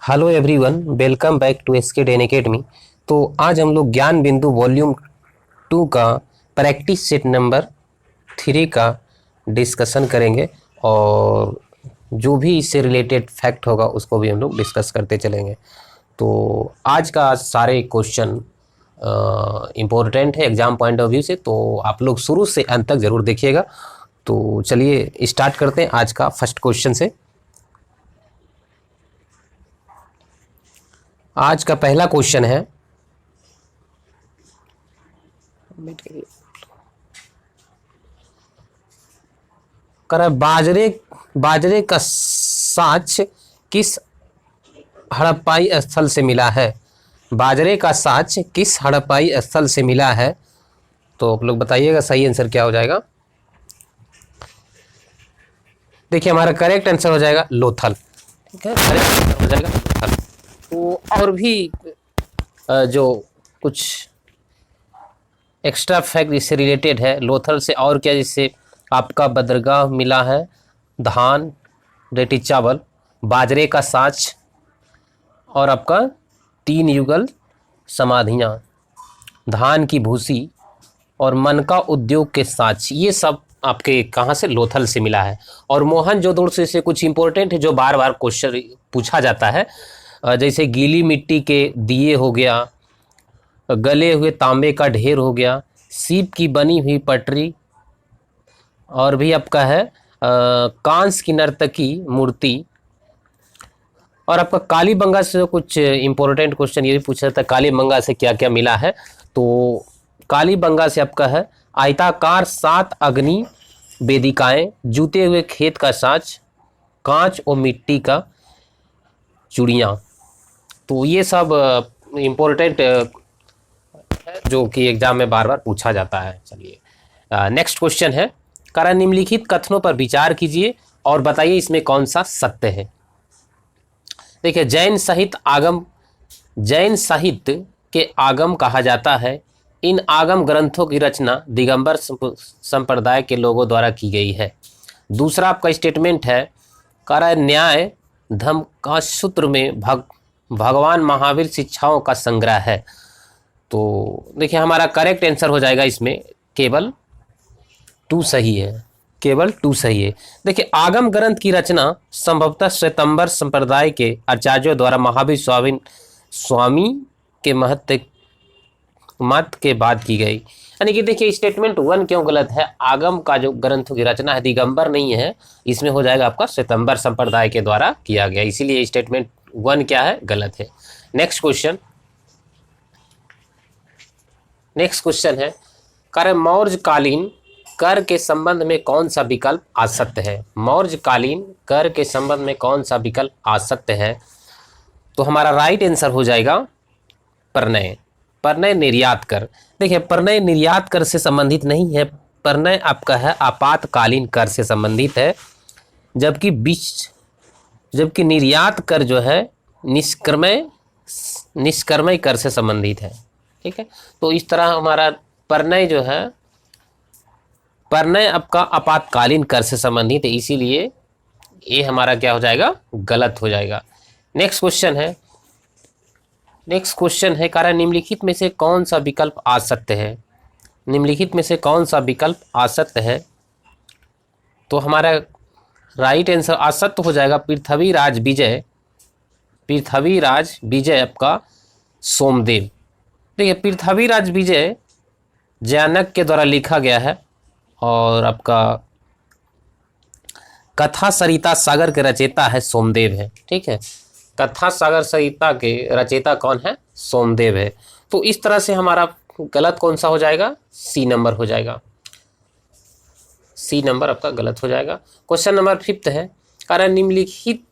Hello everyone, welcome back to SK Den Academy. तो आज हम लोग ज्ञान बिंदु वॉल्यूम 2 का प्रैक्टिस सेट नंबर 3 का डिस्कशन करेंगे और जो भी इससे रिलेटेड फैक्ट होगा उसको भी हम लोग डिस्कस करते चलेंगे। तो आज का सारे क्वेश्चन इम्पोर्टेंट है एग्ज़ाम पॉइंट ऑफ व्यू से, तो आप लोग शुरू से अंत तक ज़रूर देखिएगा। तो चलिए स्टार्ट करते हैं आज का फर्स्ट क्वेश्चन से। आज का पहला क्वेश्चन है, बाजरे का साच किस हड़प्पाई स्थल से मिला है? बाजरे का साच किस हड़प्पाई स्थल से मिला है? तो आप लोग बताइएगा सही आंसर क्या हो जाएगा। देखिए हमारा करेक्ट आंसर हो जाएगा लोथल। ठीक है, करेक्ट आंसर हो जाएगा लोथल। तो और भी जो कुछ एक्स्ट्रा फैक्ट इससे रिलेटेड है लोथल से, और क्या, जैसे आपका बदरगाह मिला है, धान, रेटी चावल, बाजरे का साच और आपका 3 युगल समाधियाँ, धान की भूसी और मनका उद्योग के साच, ये सब आपके कहाँ से? लोथल से मिला है। और मोहनजोदड़ो से कुछ इंपॉर्टेंट है जो बार बार क्वेश्चन पूछा जाता है, जैसे गीली मिट्टी के दिए हो गया, गले हुए तांबे का ढेर हो गया, सीप की बनी हुई पटरी, और भी आपका है कांस की नर्तकी मूर्ति, और आपका कालीबंगा से कुछ इंपॉर्टेंट क्वेश्चन ये भी पूछा जाता है, कालीबंगा से क्या क्या मिला है? तो कालीबंगा से आपका है आयताकार 7 अग्नि वेदिकाएं, जूते हुए खेत का साच, कांच और मिट्टी का चूड़ियाँ। तो ये सब इम्पोर्टेंट जो कि एग्जाम में बार बार पूछा जाता है। चलिए नेक्स्ट क्वेश्चन है, कारण निम्नलिखित कथनों पर विचार कीजिए और बताइए इसमें कौन सा सत्य है। देखिए जैन साहित्य के आगम कहा जाता है। इन आगम ग्रंथों की रचना दिगंबर संप्रदाय के लोगों द्वारा की गई है। दूसरा आपका स्टेटमेंट है, कारण न्याय धर्म का सूत्र में भगवान महावीर शिक्षाओं का संग्रह है। तो देखिए हमारा करेक्ट आंसर हो जाएगा इसमें केवल 2 सही है, केवल 2 सही है। देखिए आगम ग्रंथ की रचना संभवतः श्वेतांबर संप्रदाय के आचार्यों द्वारा महावीर स्वामी के मत के बाद की गई। यानी कि देखिए स्टेटमेंट 1 क्यों गलत है? आगम का जो ग्रंथों की रचना है दिगंबर नहीं है, इसमें हो जाएगा आपका श्वेतांबर संप्रदाय के द्वारा किया गया, इसीलिए स्टेटमेंट 1 क्या है? गलत है। नेक्स्ट क्वेश्चन है, कार्य मौर्यकालीन कर के संबंध में कौन सा विकल्प असत्य है? मौर्यकालीन कर के संबंध में कौन सा विकल्प असत्य है? तो हमारा राइट आंसर हो जाएगा परनय निर्यात कर। देखिए परनय निर्यात कर से संबंधित नहीं है, परनय आपका है आपातकालीन कर से संबंधित है, जबकि निर्यात कर जो है निष्क्रमय कर से संबंधित है। ठीक है, तो इस तरह हमारा परनय जो है, परनय आपका आपातकालीन कर से संबंधित है, इसीलिए ये हमारा क्या हो जाएगा? गलत हो जाएगा। नेक्स्ट क्वेश्चन है, कारण निम्नलिखित में से कौन सा विकल्प असत्य है? निम्नलिखित में से कौन सा विकल्प असत्य है? तो हमारा राइट आंसर असत्य हो जाएगा पृथ्वीराज विजय आपका सोमदेव। देखिए पृथ्वीराज विजय जैनक के द्वारा लिखा गया है, और आपका कथा सरिता सागर के रचयिता है सोमदेव है। ठीक है, कथा सागर सरिता के रचयिता कौन है? सोमदेव है। तो इस तरह से हमारा गलत कौन सा हो जाएगा? सी नंबर हो जाएगा, सी नंबर आपका गलत हो जाएगा। क्वेश्चन नंबर 5 है, कारण निम्नलिखित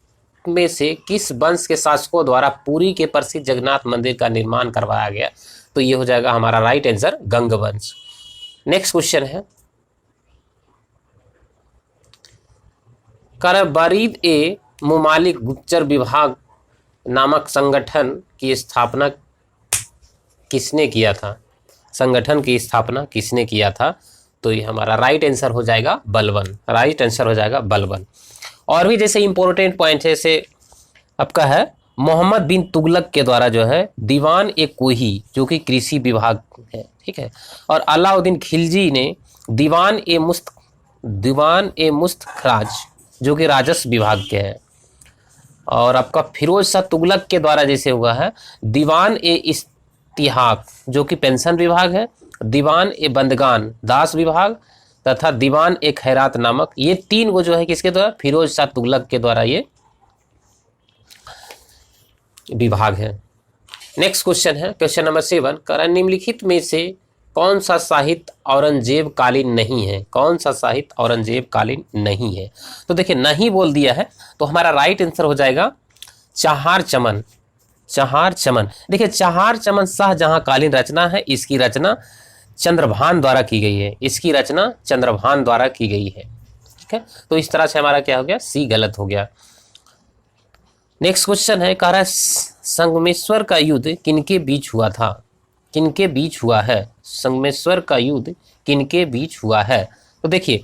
में से किस वंश के शासकों द्वारा पुरी के प्रसिद्ध जगन्नाथ मंदिर का निर्माण करवाया गया? तो ये हो जाएगा हमारा राइट आंसर गंग वंश। नेक्स्ट क्वेश्चन है, कारण बरीद ए मुमालिक गुप्तचर विभाग नामक संगठन की स्थापना किसने किया था? संगठन की स्थापना किसने किया था? तो ये हमारा राइट आंसर हो जाएगा बलबन, राइट आंसर हो जाएगा बलबन। और भी जैसे इंपॉर्टेंट पॉइंट है, जैसे आपका है मोहम्मद बिन तुगलक के द्वारा जो है दीवान ए कोही जो कि कृषि विभाग है, ठीक है, और अलाउद्दीन खिलजी ने दीवान ए मुस्तखराज जो कि राजस्व विभाग के हैं, और आपका फिरोज शाह तुगलक के द्वारा जैसे हुआ है दीवान ए इस्तिहाक जो कि पेंशन विभाग है, दीवान ए बंदगान दास विभाग तथा दीवान ए खैरात नामक, ये 3 वो जो है किसके द्वारा, फिरोज शाह तुगलक के द्वारा ये विभाग है। नेक्स्ट क्वेश्चन है क्वेश्चन नंबर 7, करण निम्नलिखित में से कौन सा साहित्य औरंगजेब कालीन नहीं है, कौन सा साहित्य औरंगजेब कालीन नहीं है। तो देखिए नहीं बोल दिया है तो हमारा राइट आंसर हो जाएगा चहार चमन। चहार चमन, देखिए चहार चमन शाहजहां कालीन रचना है, इसकी रचना चंद्रभान द्वारा की गई है, इसकी रचना चंद्रभान द्वारा की गई है, ठीक है। तो इस तरह से हमारा क्या हो गया, सी गलत हो गया। नेक्स्ट क्वेश्चन है कह रहा है संगमेश्वर का युद्ध किनके बीच हुआ था, किनके बीच हुआ है, संगमेश्वर का युद्ध किनके बीच हुआ है। तो देखिए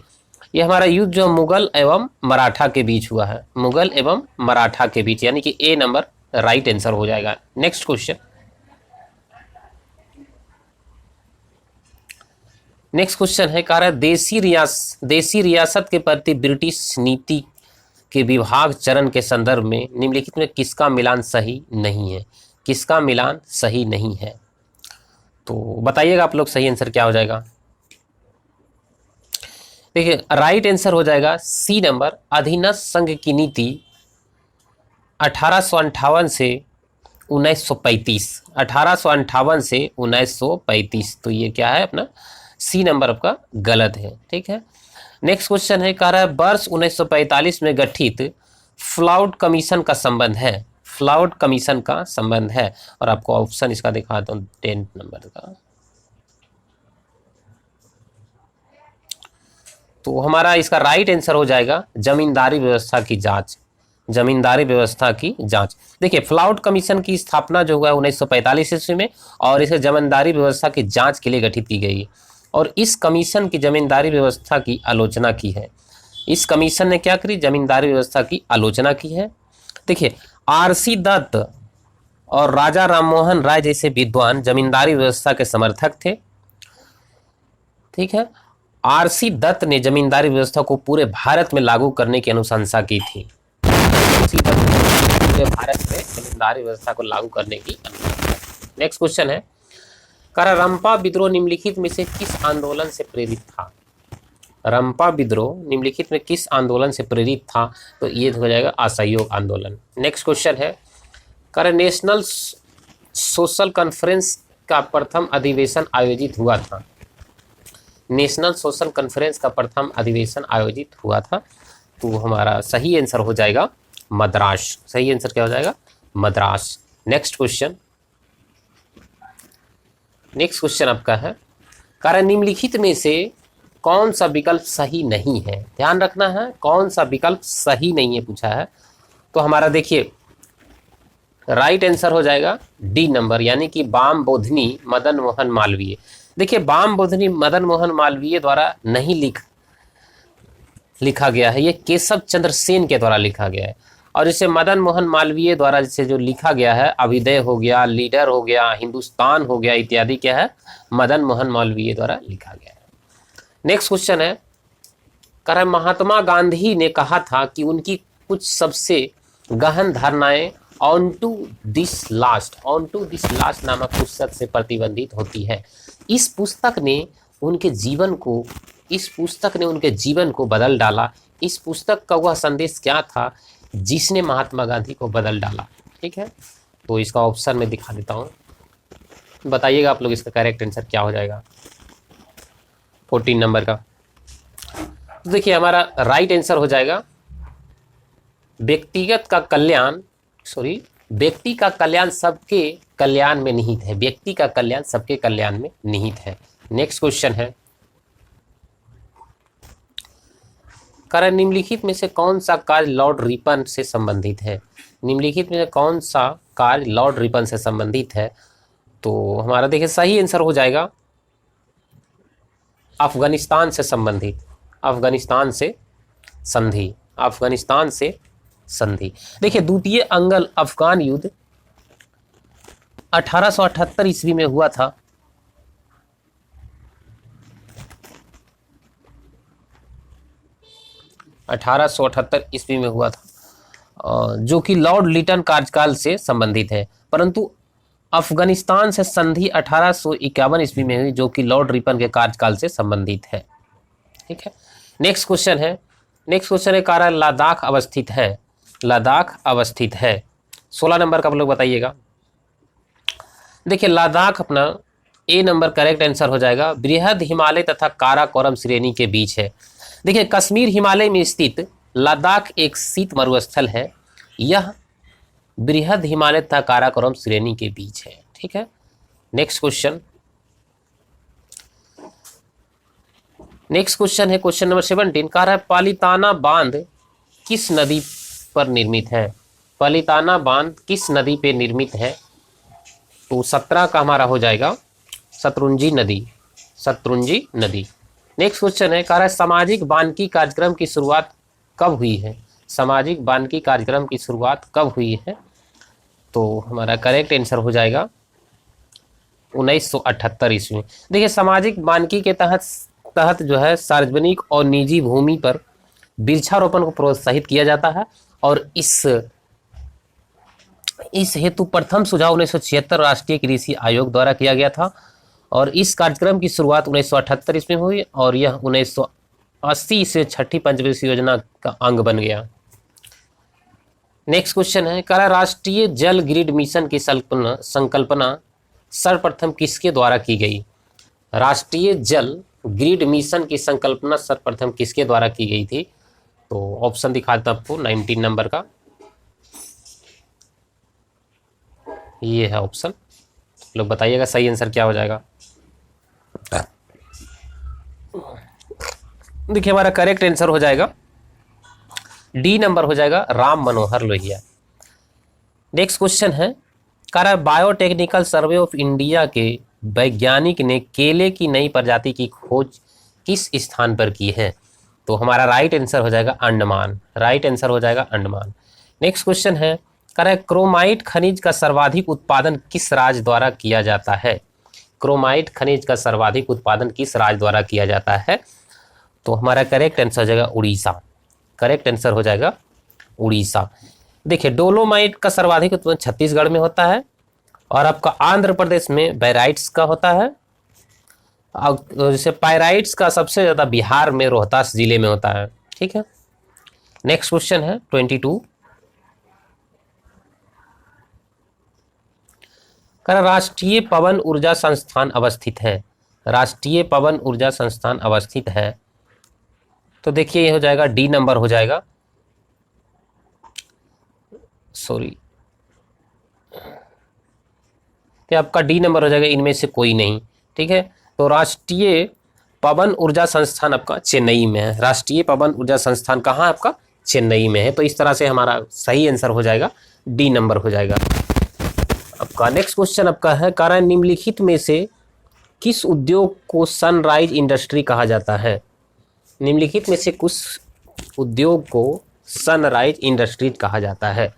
ये हमारा युद्ध जो मुगल एवं मराठा के बीच हुआ है, मुगल एवं मराठा के बीच, यानी कि ए नंबर राइट आंसर हो जाएगा। नेक्स्ट क्वेश्चन, नेक्स्ट क्वेश्चन है कह रहा है देसी रियासत के प्रति ब्रिटिश नीति के विभाग चरण के संदर्भ में निम्नलिखित में किसका मिलान सही नहीं है, किसका मिलान सही नहीं है। तो बताइएगा आप लोग सही आंसर क्या हो जाएगा। देखिए राइट आंसर हो जाएगा सी नंबर, अधीनस्थ संघ की नीति 1858 से 1935, 1858 से 1935। तो ये क्या है अपना सी नंबर आपका गलत है, ठीक है। नेक्स्ट क्वेश्चन है कह रहा है वर्ष 1945 में गठित फ्लाउड कमीशन का संबंध है, फ्लाउड कमीशन का संबंध है, और आपको ऑप्शन इसका दिखाता हूँ 10 नंबर का। तो हमारा इसका राइट आंसर हो जाएगा जमींदारी व्यवस्था की जांच, जमींदारी व्यवस्था की जांच। देखिए फ्लाउड कमीशन की स्थापना जो हुआ 1945 ईस्वी में, और इसे जमींदारी व्यवस्था की जांच के लिए गठित की गई, और इस कमीशन की जमींदारी व्यवस्था की आलोचना की है। इस कमीशन ने क्या करी, जमींदारी व्यवस्था की आलोचना की है। देखिए आरसी दत्त और राजा राममोहन राय जैसे विद्वान जमींदारी व्यवस्था के समर्थक थे, ठीक है। आरसी दत्त ने जमींदारी व्यवस्था को पूरे भारत में लागू करने की अनुशंसा की थी, पूरे भारत में जमींदारी व्यवस्था को लागू करने की अनुशंसा। नेक्स्ट क्वेश्चन है रंपा विद्रोह निम्नलिखित में से किस आंदोलन से प्रेरित था, रंपा विद्रोह निम्नलिखित में किस आंदोलन से प्रेरित था। तो ये हो जाएगा असहयोग आंदोलन। नेक्स्ट क्वेश्चन है नेशनल सोशल कॉन्फ्रेंस का प्रथम अधिवेशन आयोजित हुआ था, नेशनल सोशल कॉन्फ्रेंस का प्रथम अधिवेशन आयोजित हुआ था। तो हमारा सही आंसर हो जाएगा मद्रास, सही आंसर क्या हो जाएगा, Madras. Next question, next question आपका है निम्नलिखित में से कौन सा विकल्प सही नहीं है। ध्यान रखना है कौन सा विकल्प सही नहीं है पूछा है। तो हमारा देखिए राइट आंसर हो जाएगा डी नंबर, यानी कि बाम बोधनी मदन मोहन मालवीय। देखिए बाम बोधनी मदन मोहन मालवीय द्वारा नहीं लिखा गया है, ये केशव चंद्र सेन के द्वारा लिखा गया है, और इसे मदन मोहन मालवीय द्वारा जिसे जो लिखा गया है अभिदय हो गया, लीडर हो गया, हिंदुस्तान हो गया इत्यादि, क्या है, मदन मोहन मालवीय द्वारा लिखा गया है। नेक्स्ट क्वेश्चन है महात्मा गांधी ने कहा था कि उनकी कुछ सबसे गहन धारणाएं ऑन टू दिस लास्ट नामक पुस्तक से प्रतिबंधित होती है। इस पुस्तक ने उनके जीवन को बदल डाला। इस पुस्तक का वह संदेश क्या था जिसने महात्मा गांधी को बदल डाला, ठीक है। तो इसका ऑप्शन में दिखा देता हूँ, बताइएगा आप लोग इसका करेक्ट आंसर क्या हो जाएगा 14 नंबर का। तो देखिए हमारा राइट आंसर हो जाएगा व्यक्ति का कल्याण सबके कल्याण में निहित है, व्यक्ति का कल्याण सबके कल्याण में निहित है। नेक्स्ट क्वेश्चन है निम्नलिखित में से कौन सा कार्य लॉर्ड रिपन से संबंधित है, निम्नलिखित में कौन सा कार्य लॉर्ड रिपन से संबंधित है। तो हमारा देखिए सही आंसर हो जाएगा अफगानिस्तान से संबंधित, अफगानिस्तान से संधि, अफगानिस्तान से संधि। देखिए द्वितीय अंगल अफगान युद्ध 1878 ईस्वी में हुआ था। ईस्वी में हुआ था, जो कि लॉर्ड लिटन कार्यकाल से संबंधित है, परंतु अफगानिस्तान से संधि 1851 ईस्वी में हुई, जो कि लॉर्ड रिपन के कार्यकाल से संबंधित है। ठीक है, नेक्स्ट क्वेश्चन है कहाँ लद्दाख अवस्थित है? लद्दाख अवस्थित है। 16 नंबर का आप लोग बताइएगा। देखिए लद्दाख अपना ए नंबर करेक्ट आंसर हो जाएगा। बृहद हिमालय तथा काराकोरम श्रेणी के बीच है। देखिए कश्मीर हिमालय में स्थित लद्दाख एक शीत मरुस्थल है। यह बृहद हिमालय तथा काराकोरम श्रेणी के बीच है। ठीक है, नेक्स्ट क्वेश्चन है क्वेश्चन नंबर 17। कह रहा है पालिताना बांध किस नदी पर निर्मित है? पालिताना बांध किस नदी पे निर्मित है? तो 17 का हमारा हो जाएगा शत्रुंजी नदी। नेक्स्ट क्वेश्चन है कह रहा है सामाजिक वानिकी कार्यक्रम की शुरुआत कब हुई है? सामाजिक वानिकी कार्यक्रम की शुरुआत कब हुई है? तो हमारा करेक्ट आंसर हो जाएगा 1978 ईस्वी। देखिए सामाजिक वानिकी के तहत जो है सार्वजनिक और निजी भूमि पर वृक्षारोपण को प्रोत्साहित किया जाता है, और इस हेतु प्रथम सुझाव 1976 राष्ट्रीय कृषि आयोग द्वारा किया गया था, और इस कार्यक्रम की शुरुआत 1978 ईस्वी में हुई, और यह 1980 से छठी पंचवर्षीय योजना का अंग बन गया। नेक्स्ट क्वेश्चन है कह रहा राष्ट्रीय जल ग्रिड मिशन की संकल्पना सर्वप्रथम किसके द्वारा की गई? राष्ट्रीय जल ग्रिड मिशन की संकल्पना सर्वप्रथम किसके द्वारा की गई थी? तो ऑप्शन दिखाता आपको 19 नंबर का, ये है ऑप्शन। लोग बताइएगा सही आंसर क्या हो जाएगा। देखिए हमारा करेक्ट आंसर हो जाएगा डी नंबर हो जाएगा, राम मनोहर लोहिया। नेक्स्ट क्वेश्चन है कह रहा है बायोटेक्निकल सर्वे ऑफ इंडिया के वैज्ञानिक ने केले की नई प्रजाति की खोज किस स्थान पर की है? तो हमारा राइट आंसर हो जाएगा अंडमान। नेक्स्ट क्वेश्चन है कह रहा है क्रोमाइट खनिज का सर्वाधिक उत्पादन किस राज्य द्वारा किया जाता है? क्रोमाइट खनिज का सर्वाधिक उत्पादन किस राज्य द्वारा किया जाता है? तो हमारा करेक्ट आंसर हो जाएगा उड़ीसा। देखिए डोलोमाइट का सर्वाधिक उत्पादन छत्तीसगढ़ में होता है, और आपका आंध्र प्रदेश में बैराइट्स का होता है, और जैसे पायराइट्स का सबसे ज़्यादा बिहार में रोहतास जिले में होता है। ठीक है, नेक्स्ट क्वेश्चन है 22। राष्ट्रीय पवन ऊर्जा संस्थान अवस्थित है। तो देखिए ये हो जाएगा डी नंबर हो जाएगा, तो आपका डी नंबर हो जाएगा, इनमें से कोई नहीं। ठीक है, तो राष्ट्रीय पवन ऊर्जा संस्थान आपका चेन्नई में है। राष्ट्रीय पवन ऊर्जा संस्थान कहाँ है आपका? चेन्नई में है। तो इस तरह से हमारा सही आंसर हो जाएगा डी नंबर हो जाएगा आपका। नेक्स्ट क्वेश्चन आपका है कह रहा है निम्नलिखित में से किस उद्योग को सनराइज इंडस्ट्री कहा जाता है? निम्नलिखित में से कुछ उद्योग को सनराइज इंडस्ट्रीज कहा जाता है।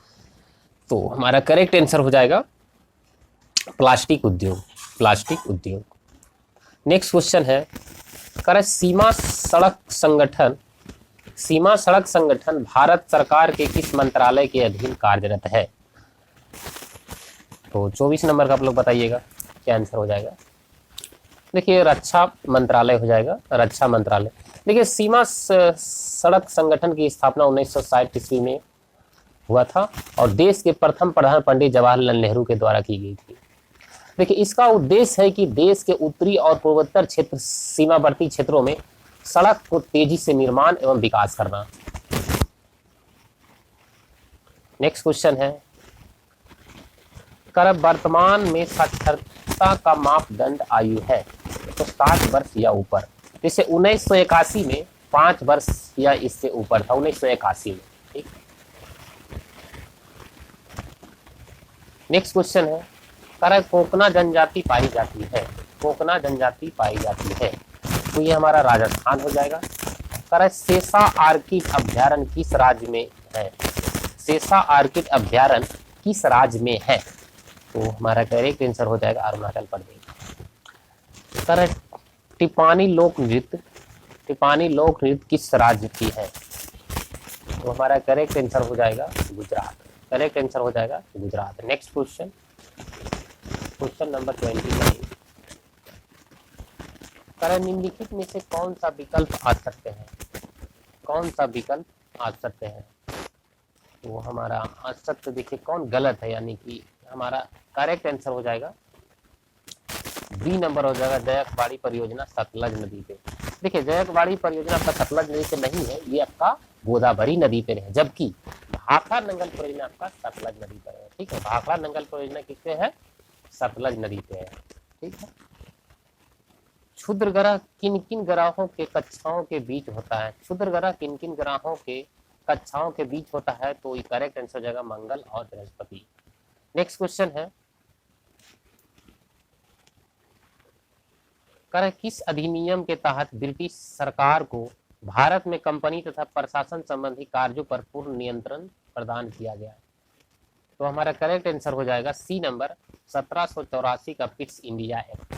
तो हमारा करेक्ट आंसर हो जाएगा प्लास्टिक उद्योग। नेक्स्ट क्वेश्चन है कह रहा है सीमा सड़क संगठन भारत सरकार के किस मंत्रालय के अधीन कार्यरत है? तो 24 नंबर का आप लोग बताइएगा क्या आंसर हो जाएगा। देखिए रक्षा मंत्रालय हो जाएगा, रक्षा मंत्रालय। देखिए सीमा सड़क संगठन की स्थापना 1960 ईस्वी में हुआ था, और देश के प्रथम प्रधान पंडित जवाहरलाल नेहरू के द्वारा की गई थी। देखिए इसका उद्देश्य है कि देश के उत्तरी और पूर्वोत्तर क्षेत्र सीमावर्ती क्षेत्रों में सड़क को तेजी से निर्माण एवं विकास करना। नेक्स्ट क्वेश्चन है कर वर्तमान में साक्षरता का मापदंड आयु है तो 60 वर्ष या ऊपर। जैसे 1981 में 5 वर्ष या इससे ऊपर था, 1981 में। ठीक, नेक्स्ट क्वेश्चन है कह रहा है कोकना जनजाति पाई जाती है। तो ये हमारा राजस्थान हो जाएगा। कह रहा है सेसा आर्किड अभ्यारण्य किस राज्य में है? शेषा आर्किड अभ्यारण्य किस राज्य में है? तो हमारा करेक्ट आंसर हो जाएगा अरुणाचल प्रदेश। सर टिपानी लोक नृत्य किस राज्य की है? तो हमारा करेक्ट आंसर हो जाएगा गुजरात। करेक्ट आंसर हो जाएगा Gujarat. Next question, question number 29। निम्नलिखित में से कौन सा विकल्प आ सकते हैं? कौन सा विकल्प आ सकते हैं? वो हमारा आ सकते, देखिए कौन गलत है, यानी कि हमारा करेक्ट आंसर हो जाएगा बी नंबर हो जाएगा, जयकवाड़ी परियोजना सतलज नदी पे। देखिए जयकवाड़ी परियोजना आपका सतलज नदी पे नहीं है, ये आपका गोदावरी नदी पे है, जबकि भाखड़ा नंगल परियोजना आपका सतलज नदी पर है। ठीक है, भाखड़ा नंगल परियोजना किस पे है? सतलज नदी पे है। ठीक है, क्षुद्रग्रह किन किन ग्रहों के कक्षाओं के बीच होता है? क्षुद्रग्रह किन किन ग्रहों के कक्षाओं के बीच होता है? तो ये करेक्ट आंसर हो जाएगा मंगल और बृहस्पति। नेक्स्ट क्वेश्चन है, किस अधिनियम के तहत ब्रिटिश सरकार को भारत में कंपनी तथा प्रशासन संबंधी कार्यों पर पूर्ण नियंत्रण प्रदान किया गया? तो हमारा करेक्ट आंसर हो जाएगा सी नंबर, 1784 का Pitt's India act.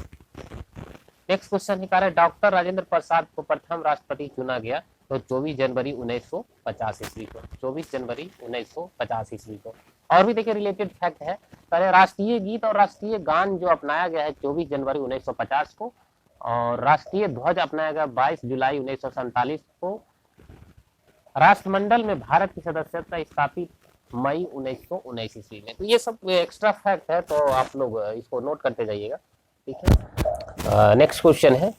Next question है, डॉक्टर राजेंद्र प्रसाद को प्रथम राष्ट्रपति चुना गया? तो 24 जनवरी 1950 ईस्वी को। 24 जनवरी 1950 ईस्वी को। और भी देखिए रिलेटेड फैक्ट है, राष्ट्रीय गीत और राष्ट्रीय गान जो अपनाया गया है 24 जनवरी 1950 को, और राष्ट्रीय ध्वज अपनाया गया 22 जुलाई 1947 को। राष्ट्रमंडल में भारत की सदस्यता स्थापित मई 1919 ईस्वी में। तो ये सब एक्स्ट्रा फैक्ट है, तो आप लोग इसको नोट करते जाइएगा। ठीक है, नेक्स्ट क्वेश्चन है,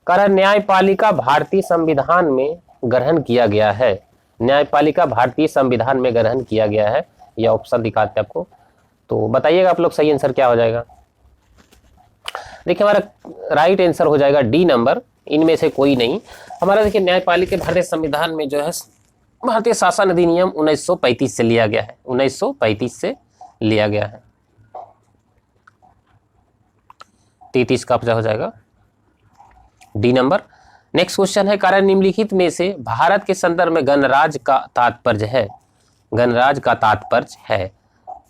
न्यायपालिका भारतीय संविधान में ग्रहण किया गया है? न्यायपालिका भारतीय संविधान में ग्रहण किया गया है, यह ऑप्शन दिखाते हैं आपको, तो बताइएगा आप लोग सही आंसर क्या हो जाएगा। देखिए हमारा राइट आंसर हो जाएगा डी नंबर, इनमें से कोई नहीं। हमारा देखिए न्यायपालिका भारतीय संविधान में जो है भारतीय शासन अधिनियम 1935 से लिया गया है, 1935 से लिया गया है। 33 का हो जाएगा डी नंबर। नेक्स्ट क्वेश्चन है, निम्नलिखित में से भारत के संदर्भ में गणराज्य का तात्पर्य है? गणराज्य का तात्पर्य है,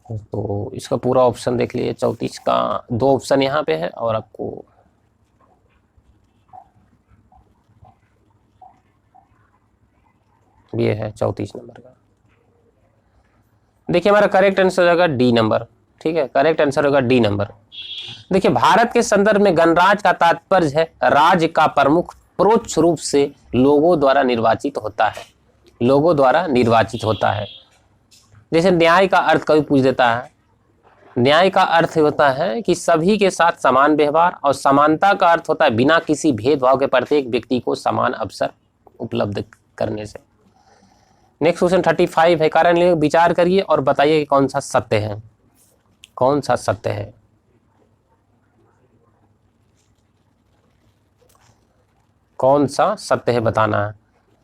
तो इसका पूरा ऑप्शन देख लीजिए। 34 का 2 ऑप्शन यहाँ पे है, और आपको ये है 34 नंबर का। देखिए हमारा करेक्ट आंसर होगा डी नंबर। ठीक है, करेक्ट आंसर होगा डी नंबर। देखिए भारत के संदर्भ में गणराज्य का तात्पर्य है राज्य का प्रमुख परोक्ष रूप से लोगों द्वारा निर्वाचित होता है, लोगों द्वारा निर्वाचित होता है। जैसे न्याय का अर्थ कभी पूछ देता है, न्याय का अर्थ होता है कि सभी के साथ समान व्यवहार, और समानता का अर्थ होता है बिना किसी भेदभाव के प्रत्येक व्यक्ति को समान अवसर उपलब्ध करने से। नेक्स्ट क्वेश्चन 35 है, कारण विचार करिए और बताइए कि कौन सा सत्य है? कौन सा सत्य है? कौन सा सत्य है बताना है।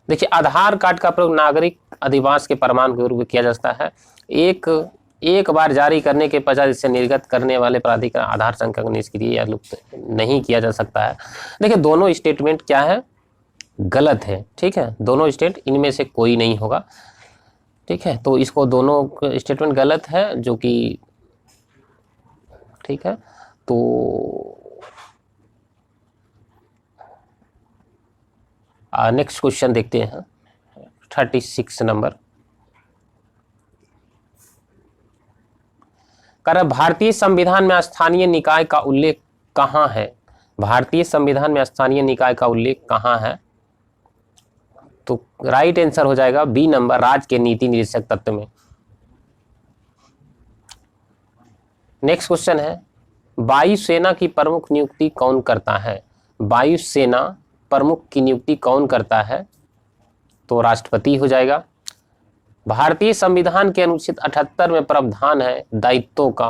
देखिए आधार कार्ड का प्रयोग नागरिक अधिवास के प्रमाण के रूप में किया जाता है। एक बार जारी करने के पश्चात इसे निर्गत करने वाले प्राधिकरण आधार संख्या को निष्क्रिय या लुप्त नहीं किया जा सकता है। देखिए दोनों स्टेटमेंट क्या है? गलत है। ठीक है, दोनों स्टेट इनमें से कोई नहीं होगा। ठीक है, तो इसको दोनों स्टेटमेंट गलत है, जो कि ठीक है। तो नेक्स्ट क्वेश्चन देखते हैं 36 नंबर। भारतीय संविधान में स्थानीय निकाय का उल्लेख कहाँ है? भारतीय संविधान में स्थानीय निकाय का उल्लेख कहाँ है? तो राइट आंसर हो जाएगा बी नंबर, राज्य के नीति निदेशक तत्व में। नेक्स्ट क्वेश्चन है, वायुसेना की प्रमुख नियुक्ति कौन करता है? वायुसेना प्रमुख की नियुक्ति कौन करता है? तो राष्ट्रपति हो जाएगा। भारतीय संविधान के अनुच्छेद 78 में प्रावधान है दायित्वों का।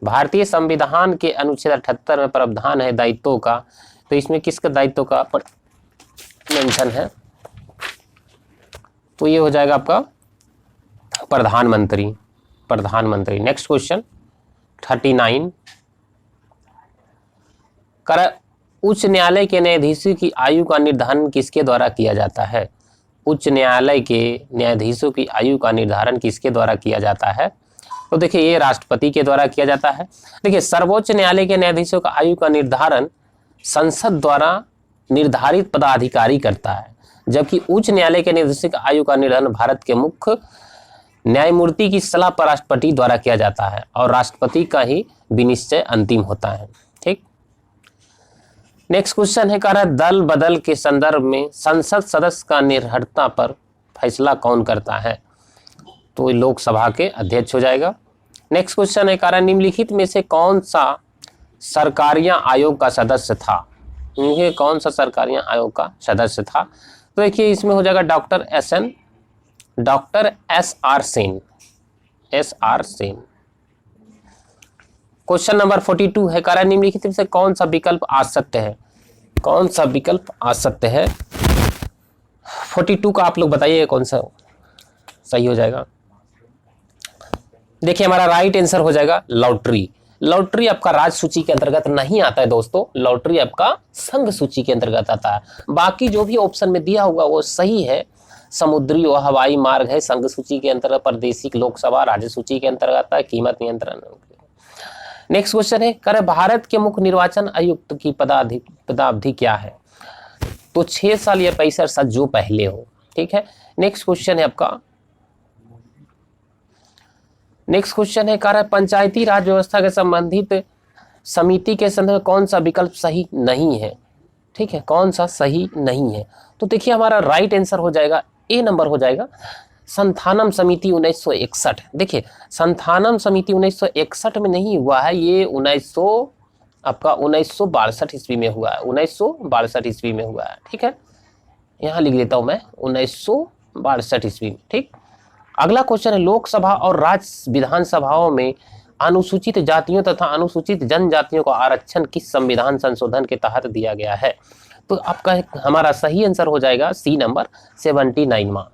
भारतीय संविधान के अनुच्छेद 78 में प्रावधान है दायित्वों का, तो इसमें किसके दायित्व का मेंशन है? तो ये हो जाएगा आपका प्रधानमंत्री, प्रधानमंत्री। नेक्स्ट क्वेश्चन 39, उच्च न्यायालय के न्यायाधीशों की आयु का निर्धारण किसके द्वारा किया जाता है? उच्च न्यायालय के न्यायाधीशों की आयु का निर्धारण किसके द्वारा किया जाता है? तो देखिए ये राष्ट्रपति के द्वारा किया जाता है। देखिए सर्वोच्च न्यायालय के न्यायाधीशों का आयु का निर्धारण संसद द्वारा निर्धारित पदाधिकारी करता है, जबकि उच्च न्यायालय के न्यायाधीशों का आयु का निर्धारण भारत के मुख्य न्यायमूर्ति की सलाह पर राष्ट्रपति द्वारा किया जाता है और राष्ट्रपति का ही विनिश्चय अंतिम होता है। ठीक। नेक्स्ट क्वेश्चन है, कह रहा है दल बदल के संदर्भ में संसद सदस्य का निर्भरता पर फैसला कौन करता है? तो लोकसभा के अध्यक्ष हो जाएगा। नेक्स्ट क्वेश्चन है, कह रहा है निम्नलिखित में से कौन सा सरकारियां आयोग का सदस्य था? ये कौन सा सरकारियां आयोग का सदस्य था? तो देखिए इसमें हो जाएगा doctor S R Sen. Question number 42 है, कह रहा है निम्नलिखित में से कौन सा विकल्प असत्य है? कौन सा विकल्प असत्य है? 42 का आप लोग बताइए कौन सा सही हो जाएगा। देखिए हमारा राइट आंसर हो जाएगा लॉटरी। लॉटरी आपका राज्य सूची के अंतर्गत नहीं आता है दोस्तों, लॉटरी आपका संघ सूची के अंतर्गत आता है। बाकी जो भी ऑप्शन में दिया होगा वो सही है। समुद्री और हवाई मार्ग है संघ सूची के अंतर्गत, प्रादेशिक लोकसभा राज्य सूची के अंतर्गत आता है, कीमत नियंत्रण। नेक्स्ट क्वेश्चन है, कर भारत के मुख्य निर्वाचन आयुक्त की पदावधि क्या है? तो 6 साल या 65 साल जो पहले हो। ठीक है। नेक्स्ट क्वेश्चन है आपका, नेक्स्ट क्वेश्चन है, कह रहा है पंचायती राज व्यवस्था के संबंधित समिति के संदर्भ में कौन सा विकल्प सही नहीं है? ठीक है, कौन सा सही नहीं है? तो देखिए हमारा राइट आंसर हो जाएगा ए नंबर हो जाएगा संथानम समिति 1961। देखिए संथानम समिति 1961 में नहीं हुआ है, ये 1962 ईस्वी में हुआ है। 1962 ईस्वी में हुआ है। ठीक है, यहाँ लिख देता हूँ मैं 1962 ईस्वी में। ठीक। अगला क्वेश्चन है, लोकसभा और राज्य विधानसभाओं में अनुसूचित जातियों तथा अनुसूचित जनजातियों को आरक्षण किस संविधान संशोधन के तहत दिया गया है? तो आपका हमारा सही आंसर हो जाएगा सी नंबर 79वां।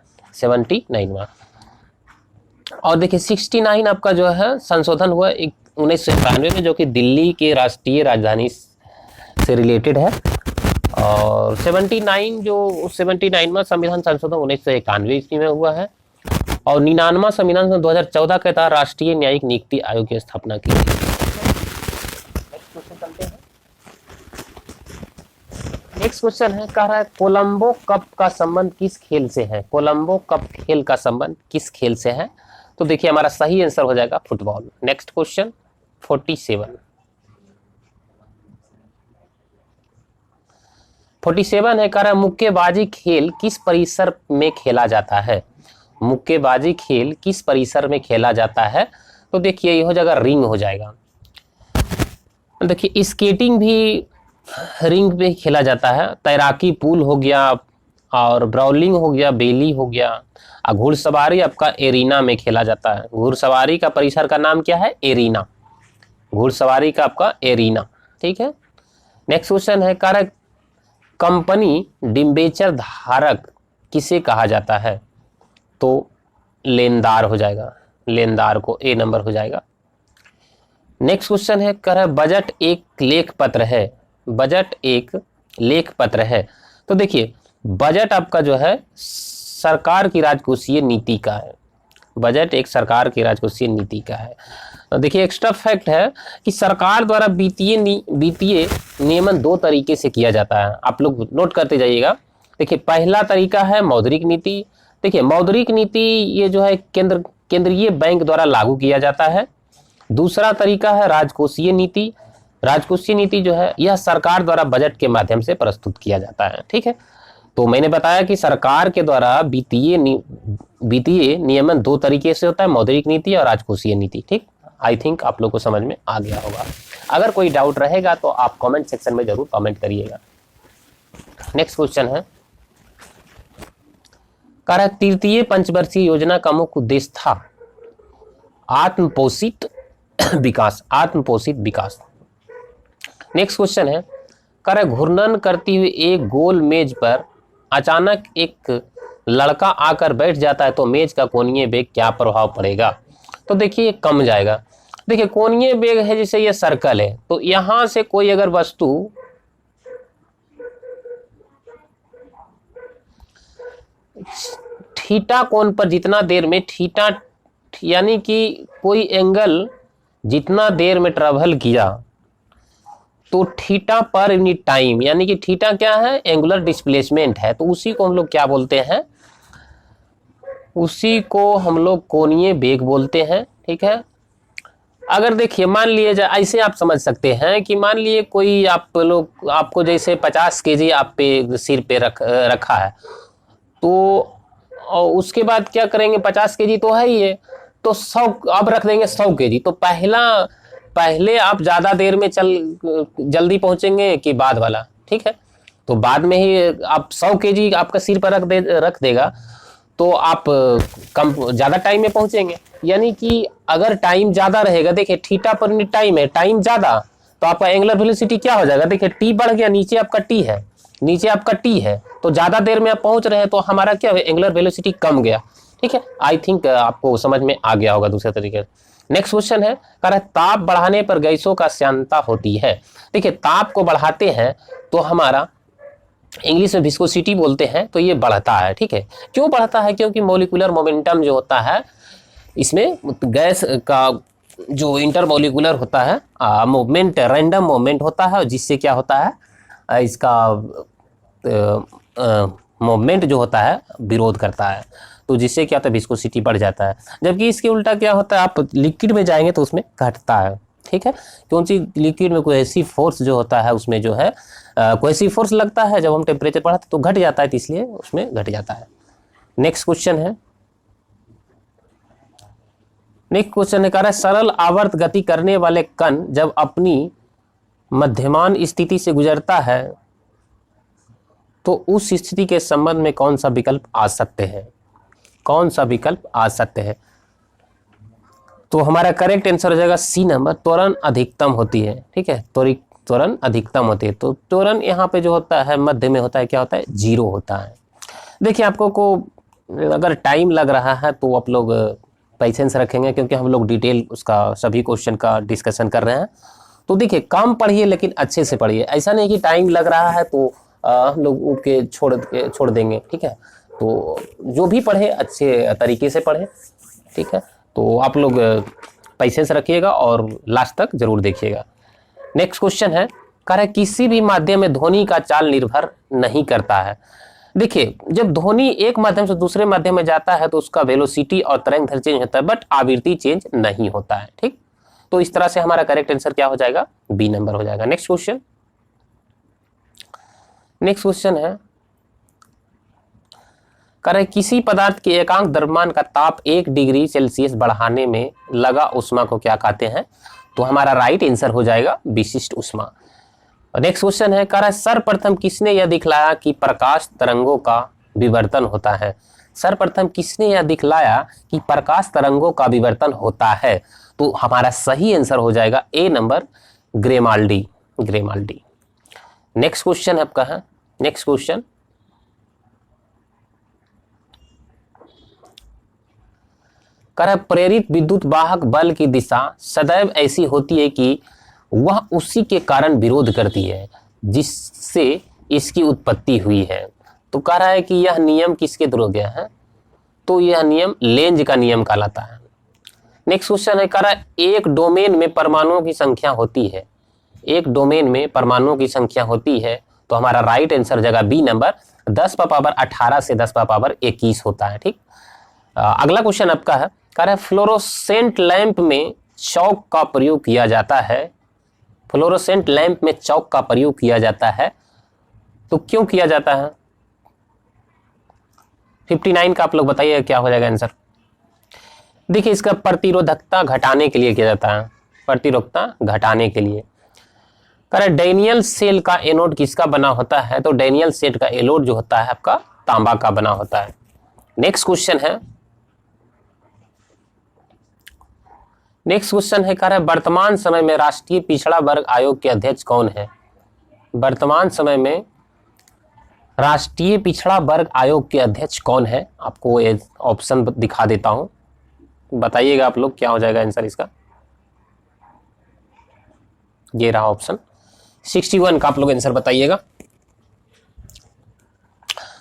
और देखिए 69 आपका जो है संशोधन हुआ 1991 में, जो कि दिल्ली के राष्ट्रीय राजधानी से रिलेटेड है। और 79वां संविधान संशोधन 1991 ईस्वी में हुआ है। और 99वां संविधान 2014 के तहत राष्ट्रीय न्यायिक नियुक्ति आयोग की स्थापना की गई। नेक्स्ट क्वेश्चन है, कह रहा है कोलंबो कप का संबंध किस खेल से है? कोलंबो कप खेल का संबंध किस खेल से है? तो देखिए हमारा सही आंसर हो जाएगा फुटबॉल। नेक्स्ट क्वेश्चन 47 है, कह रहा है मुक्केबाजी खेल किस परिसर में खेला जाता है? मुक्केबाजी खेल किस परिसर में खेला जाता है? तो देखिए ये हो जाएगा रिंग हो जाएगा। देखिए स्केटिंग भी रिंग पे खेला जाता है, तैराकी पूल हो गया, और ब्राउलिंग हो गया, बेली हो गया, और घुड़सवारी आपका एरिना में खेला जाता है। घुड़सवारी का परिसर का नाम क्या है? एरिना। घुड़सवारी का आपका एरिना। ठीक है। नेक्स्ट क्वेश्चन है, कह रहा है कंपनी डिबेंचर धारक किसे कहा जाता है? तो लेनदार हो जाएगा, लेनदार को ए नंबर हो जाएगा। नेक्स्ट क्वेश्चन है, कह रहा है बजट एक लेख पत्र है। बजट एक लेख पत्र है। तो देखिए बजट आपका जो है सरकार की राजकोषीय नीति का है। बजट एक सरकार की राजकोषीय नीति का है। तो देखिए एक्स्ट्रा फैक्ट है कि सरकार द्वारा वित्तीय नियमन 2 तरीके से किया जाता है, आप लोग नोट करते जाइएगा। देखिए पहला तरीका है मौद्रिक नीति। देखिए मौद्रिक नीति ये जो है केंद्रीय बैंक द्वारा लागू किया जाता है। दूसरा तरीका है राजकोषीय नीति। राजकोषीय नीति जो है यह सरकार द्वारा बजट के माध्यम से प्रस्तुत किया जाता है। ठीक है, तो मैंने बताया कि सरकार के द्वारा वित्तीय नियमन 2 तरीके से होता है, मौद्रिक नीति और राजकोषीय नीति। ठीक, आई थिंक आप लोग को समझ में आ गया होगा। अगर कोई डाउट रहेगा तो आप कमेंट सेक्शन में जरूर कमेंट करिएगा। नेक्स्ट क्वेश्चन है, कह रहा है तृतीय पंचवर्षीय योजना का मुख्य उद्देश्य था आत्मपोषित विकास। आत्मपोषित विकास। नेक्स्ट क्वेश्चन है, कह रहा है घूर्णन करती हुई एक गोल मेज पर अचानक एक लड़का आकर बैठ जाता है तो मेज का कोणीय वेग क्या प्रभाव पड़ेगा? तो देखिए कम जाएगा। देखिए कोणीय वेग है, जैसे ये सर्कल है, तो यहां से कोई अगर वस्तु थीटा कोण पर जितना देर में थीटा, यानी कि कोई एंगल जितना देर में ट्रेवल किया तो थीटा पर यूनिट टाइम, यानी कि थीटा क्या है, एंगुलर डिस्प्लेसमेंट है, तो उसी को हम लोग क्या बोलते हैं, उसी को हम लोग कोणीय वेग बोलते हैं। ठीक है, अगर देखिए मान लिए जाए, ऐसे आप समझ सकते हैं कि मान लिए कोई आप लोग, आपको जैसे 50 केजी आप पे सिर पे रखा है, तो और उसके बाद क्या करेंगे, 50 केजी तो है ही है, तो 100 अब रख देंगे 100 केजी, तो पहले आप ज़्यादा देर में जल्दी पहुंचेंगे कि बाद वाला, ठीक है, तो बाद में ही आप 100 केजी आपका सिर पर रख देगा तो आप कम ज़्यादा टाइम में पहुंचेंगे। यानी कि अगर टाइम ज़्यादा रहेगा, देखिए थीटा पर टाइम है, टाइम ज़्यादा, तो आपका एंगुलर वेलोसिटी क्या हो जाएगा, देखिए टी बढ़ गया, नीचे आपका टी है, नीचे आपका टी है, तो ज़्यादा देर में आप पहुंच रहे हैं, तो हमारा क्या है, एंगुलर वेलोसिटी कम गया। ठीक है, आई थिंक आपको समझ में आ गया होगा दूसरे तरीके से। नेक्स्ट क्वेश्चन है, कह रहा है ताप बढ़ाने पर गैसों का श्यानता होती है। देखिए ताप को बढ़ाते हैं तो हमारा इंग्लिश में विस्कोसिटी बोलते हैं, तो ये बढ़ता है। ठीक है, क्यों बढ़ता है, क्योंकि मॉलिक्यूलर मोमेंटम जो होता है इसमें गैस का जो इंटरमॉलिक्यूलर होता है मूवमेंट, रैंडम मूवमेंट होता है, जिससे क्या होता है, इसका मूवमेंट जो होता है विरोध करता है, तो जिससे क्या होता है, विस्कोसिटी बढ़ जाता है। जबकि इसके उल्टा क्या होता है, आप लिक्विड में जाएंगे तो उसमें घटता है। ठीक है, क्योंकि लिक्विड में कोई ऐसी फोर्स जो होता है, उसमें जो है कोई ऐसी फोर्स लगता है, जब हम टेम्परेचर बढ़ाते तो घट जाता है, तो इसलिए उसमें घट जाता है। नेक्स्ट क्वेश्चन है, कह रहा है सरल आवर्त गति करने वाले कण जब अपनी मध्यमान स्थिति से गुजरता है तो उस स्थिति के संबंध में कौन सा विकल्प आ सकते हैं, कौन सा विकल्प आ सकते हैं, तो हमारा करेक्ट आंसर हो जाएगा सी नंबर, त्वरण अधिकतम होती है। ठीक है, त्वरण अधिकतम होती है, तो त्वरण यहाँ पे जो होता है मध्य में होता है, क्या होता है, 0 होता है। देखिए आपको को अगर टाइम लग रहा है तो आप लोग पेशेंस रखेंगे, क्योंकि हम लोग डिटेल उसका सभी क्वेश्चन का डिस्कशन कर रहे हैं। तो देखिए कम पढ़िए लेकिन अच्छे से पढ़िए, ऐसा नहीं कि टाइम लग रहा है तो हम लोग उठ के छोड़ देंगे। ठीक है, तो जो भी पढ़े अच्छे तरीके से पढ़े। ठीक है, तो आप लोग पेशेंस रखिएगा और लास्ट तक जरूर देखिएगा। नेक्स्ट क्वेश्चन है, कह रहा है किसी भी माध्यम में ध्वनि का चाल निर्भर नहीं करता है। देखिए जब ध्वनि एक माध्यम से दूसरे माध्यम में जाता है तो उसका वेलोसिटी और तरंग दैर्ध्य चेंज होता है, बट आवृत्ति चेंज नहीं होता है। ठीक, तो इस तरह से हमारा करेक्ट आंसर क्या हो जाएगा, बी नंबर हो जाएगा। नेक्स्ट क्वेश्चन, है, कह रहे किसी पदार्थ के एकांक द्रव्यमान का ताप 1 डिग्री सेल्सियस बढ़ाने में लगा उष्मा को क्या कहते हैं, तो हमारा राइट आंसर हो जाएगा विशिष्ट उष्मा। नेक्स्ट क्वेश्चन है, कह रहा है सर्वप्रथम किसने यह दिखलाया कि प्रकाश तरंगों का विवर्तन होता है। सर्वप्रथम किसने यह दिखलाया कि प्रकाश तरंगों का विवर्तन होता है, तो हमारा सही आंसर हो जाएगा ए नंबर, ग्रेमाल्डी। नेक्स्ट क्वेश्चन है आपका है, नेक्स्ट क्वेश्चन, कह रहा है प्रेरित विद्युत वाहक बल की दिशा सदैव ऐसी होती है कि वह उसी के कारण विरोध करती है जिससे इसकी उत्पत्ति हुई है। तो कह रहा है कि यह नियम किसके द्वारा गया है, तो यह नियम लेंज का नियम कहलाता है। नेक्स्ट क्वेश्चन है, कह रहा है एक डोमेन में परमाणुओं की संख्या होती है, एक डोमेन में परमाणुओं की संख्या होती है, तो हमारा राइट आंसर जगह बी नंबर 10 का पावर 18 से 10 का पावर 21 होता है। ठीक, अगला क्वेश्चन आपका है, कह रहा है फ्लोरोसेंट लैंप में चौक का प्रयोग किया जाता है, फ्लोरोसेंट लैंप में चौक का प्रयोग किया जाता है, तो क्यों किया जाता है, 59 का आप लोग बताइए क्या हो जाएगा आंसर। देखिए इसका प्रतिरोधकता घटाने के लिए किया जाता है, प्रतिरोधकता घटाने के लिए। कह रहा है डैनियल सेल का एनोड किसका बना होता है, तो डैनियल सेल का एनोड जो होता है आपका तांबा का बना होता है। नेक्स्ट क्वेश्चन है, कह रहा है वर्तमान समय में राष्ट्रीय पिछड़ा वर्ग आयोग के अध्यक्ष कौन है। वर्तमान समय में राष्ट्रीय पिछड़ा वर्ग आयोग के अध्यक्ष कौन है, आपको ये ऑप्शन दिखा देता हूं, बताइएगा आप लोग क्या हो जाएगा आंसर इसका। ये रहा ऑप्शन 61 का, आप लोग आंसर बताइएगा।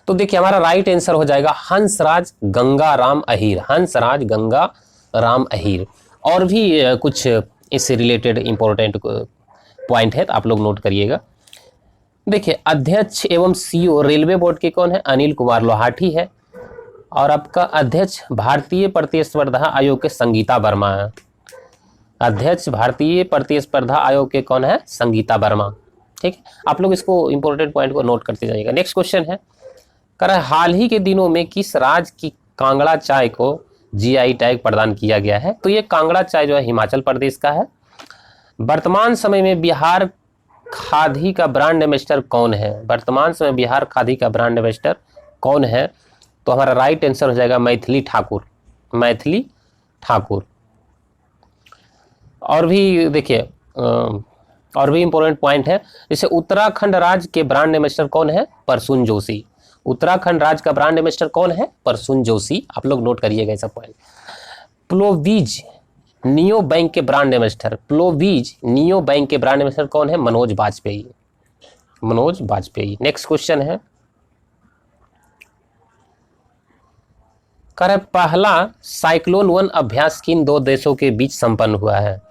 तो देखिए हमारा राइट आंसर हो जाएगा हंसराज गंगाराम अहीर, हंसराज गंगाराम अहीर। और भी कुछ इससे रिलेटेड इंपॉर्टेंट पॉइंट है तो आप लोग नोट करिएगा। देखिए अध्यक्ष एवं सीईओ रेलवे बोर्ड के कौन है? अनिल कुमार लोहाटी है। और आपका अध्यक्ष भारतीय प्रतिस्पर्धा आयोग के संगीता वर्मा है। अध्यक्ष भारतीय प्रतिस्पर्धा आयोग के कौन है? संगीता वर्मा। ठीक है, आप लोग इसको इंपॉर्टेंट पॉइंट को नोट करते जाइएगा। नेक्स्ट क्वेश्चन है, कह रहा है हाल ही के दिनों में किस राज्य की कांगड़ा चाय को जीआई टैग प्रदान किया गया है? तो ये कांगड़ा चाय जो है हिमाचल प्रदेश का है। वर्तमान समय में बिहार खादी का ब्रांड एम्बेसडर कौन है? वर्तमान समय बिहार खादी का ब्रांड एम्बेसडर कौन है? तो हमारा राइट आंसर हो जाएगा मैथिली ठाकुर, मैथिली ठाकुर। और भी देखिए और भी इंपॉर्टेंट पॉइंट है, जैसे उत्तराखंड राज्य के ब्रांड एम्बेसडर कौन है? परसुन जोशी। उत्तराखंड राज्य का ब्रांड एम्बेसडर कौन है? परसुन जोशी। आप लोग नोट करिएगा ऐसा पॉइंट। प्लोवीज नियो बैंक के ब्रांड एम्बेसडर, प्लोवीज नियो बैंक के ब्रांड एम्बेसडर कौन है? मनोज वाजपेयी, मनोज वाजपेयी। नेक्स्ट क्वेश्चन है, कर पहला साइक्लोन वन अभ्यास किन दो देशों के बीच संपन्न हुआ है?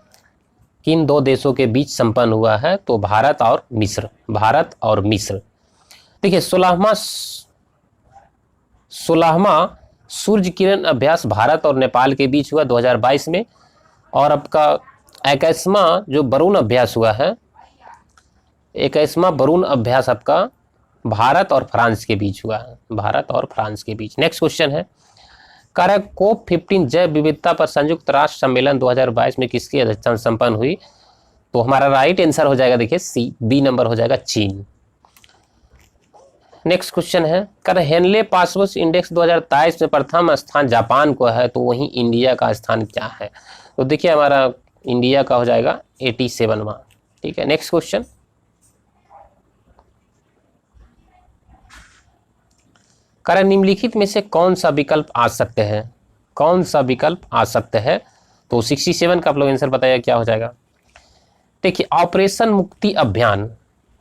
किन दो देशों के बीच संपन्न हुआ है? तो भारत और मिस्र, भारत और मिस्र। देखिए 16वां सूर्य किरण अभ्यास भारत और नेपाल के बीच हुआ 2022 में। और आपका 21वां जो वरुण अभ्यास हुआ है, 21वां वरुण अभ्यास आपका भारत और फ्रांस के बीच हुआ है, भारत और फ्रांस के बीच। नेक्स्ट क्वेश्चन है, COP15 जैव विविधता पर संयुक्त राष्ट्र सम्मेलन 2022 में किसकी अध्यक्षता में संपन्न हुई? तो हमारा राइट आंसर हो जाएगा देखिए सी, बी नंबर हो जाएगा चीन। नेक्स्ट क्वेश्चन है, हेनले पासपोर्ट इंडेक्स 2023 में प्रथम स्थान जापान को है, तो वहीं इंडिया का स्थान क्या है? तो देखिए हमारा इंडिया का हो जाएगा 87वां। ठीक है, नेक्स्ट क्वेश्चन, निम्नलिखित में से कौन सा विकल्प आ सकते हैं? कौन सा विकल्प आ सकते हैं? तो 67 का आप लोग आंसर बताइए क्या हो जाएगा। देखिए ऑपरेशन मुक्ति अभियान